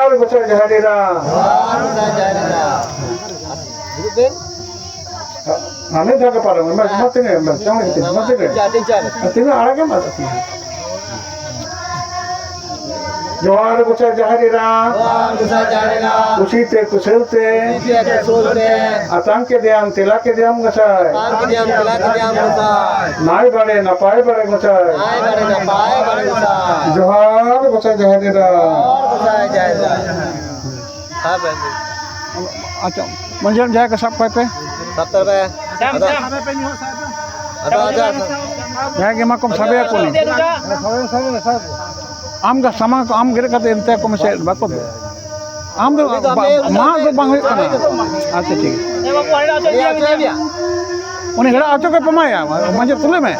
जोहार गोसाई जहरीरा हमें जाके पारो मैं मत नहीं मैं जाऊँ नहीं मत नहीं तीनों आ गए मत जोहार गोसाई जहरीरा कुशीते कुशलते आतंक दियाम तिला के दियाम गोसाई नाई बड़े न पाए बड़े गोसाई जोहार गोसाई जहरीरा अच्छा मंजन जाए का सब पे 70 पे जाए के माकम सबे को आम का सामान को आम गिरे करते इंतजार को मैं बाको आम तो माँ तो बांग हुई करना अच्छा ठीक है उन्हें घड़ा आचो के पमाया मंजे तुले में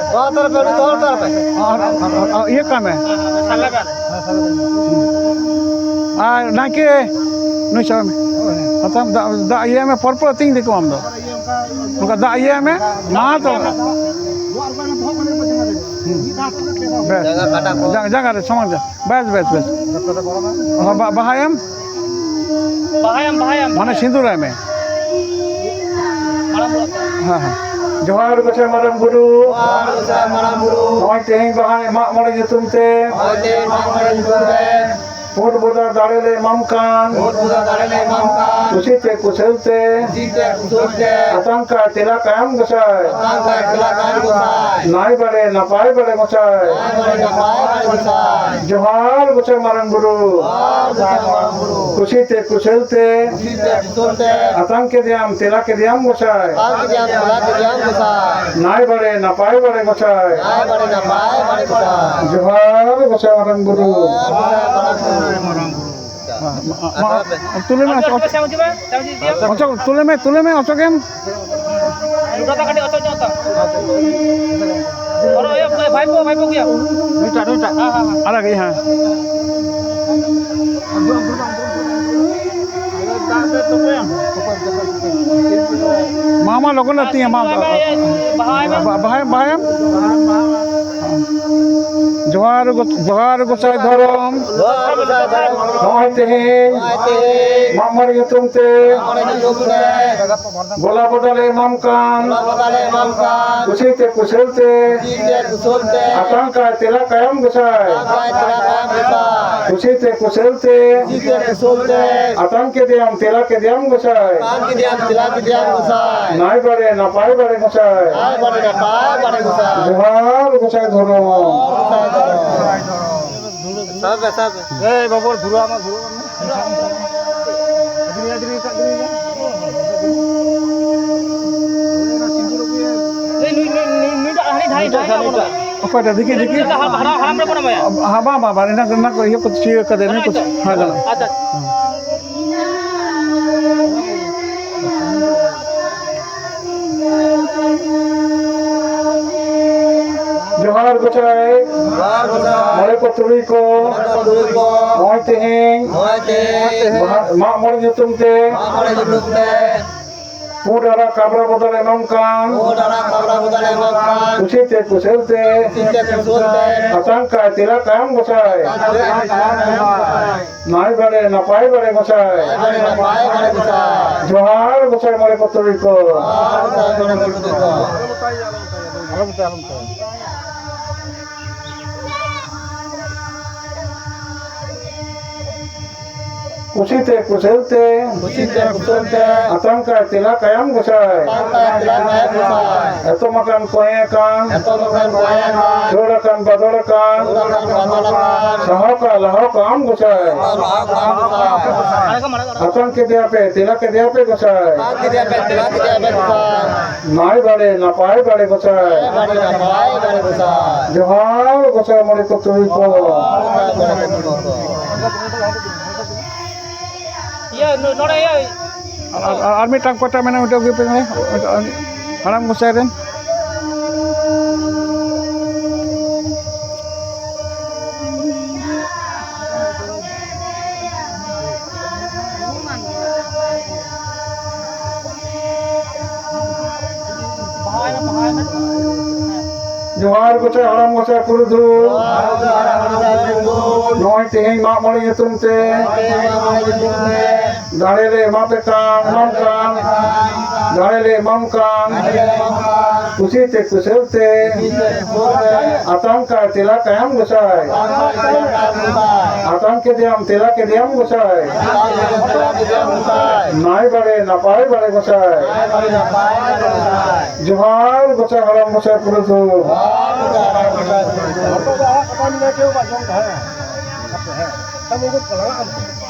ये काम है ना के नहीं चाहे में मतलब दा ये में पर्पल थिंग देखो हम तो उनका दा ये में माँ तो जगह रे समझ बस बस बस बहायम माने सिंदूर है में हाँ हाँ जोहार गोसाई मरम गुरु नॉय तेहिं बहाय माक मरे जुतुम ते फुट बुदा दाड़ेले ममकान कुशीते कुशलते आतंका तिला कायम गोसाई नाई बड़े न पाए बड़े गोसाई जोहार गोसाई मरम गुरु कुशीते कुशलते आतंक दियाम तिला के दियाम गोसाई नाई बड़े न पाए बड़े गोसाई जोहार गोसाई मरम गुरु तुले में तुले में अच्छा गेम अलग ही हाँ मामा लोगों ने आती है मामा भाई जोहार गोसाई धर्म नॉय तेहिं मामर युतुम ते गोला बदले ममकान कुशीते कुशलते आतंका तिला कायम गोसाई कुशीते कुशलते आतंक दियाम तिला के दियाम गोसाई नाई बड़े न पाए बड़े गोसाई जोहार गोसाई धर्म सब ए बाबू धुरा में apa dah dikit haba nak ko ये कुछ चीज कर देने कुछ हाँ गाना जोहार गोसाई मरे को तुरी को नॉय तेहिं माक मरे जुतुम ते पूरा काबरा बदले ममकान कुशीते कुशलते आतंका तिला कायम गोसाई नाई बड़े न पाए बड़े गोसाई जोहार गोसाई मरे को तुरी को कुशीते कुशलते आतंका तिला कायम गोसाई एतो मकान कोये कान जोड़ा कान बदोड़ा कान सहका लहका आम गोसाई आतंक के दिया पे तिला के दिया पे गोसाई नाई बड़े न पाए बड़े गोसाई जोहार गोसाई मरे को तुई को Ya, nora ya. Army tang kota mana udah gue pengen haram ngusairin. जोहार गोसाई हड़ाम गोसाई पुरुधु नॉय तेहें माग मणि nyutum te dare le mape kang mam kang dare le mam kang kusi te kusel te atang ka tela kayam gosai atang ke diam tela ke diam gosai nai bade napai bade gosai जोहार गोसाई हड़ाम गोसाई पुरुधु Kamu ikut kalau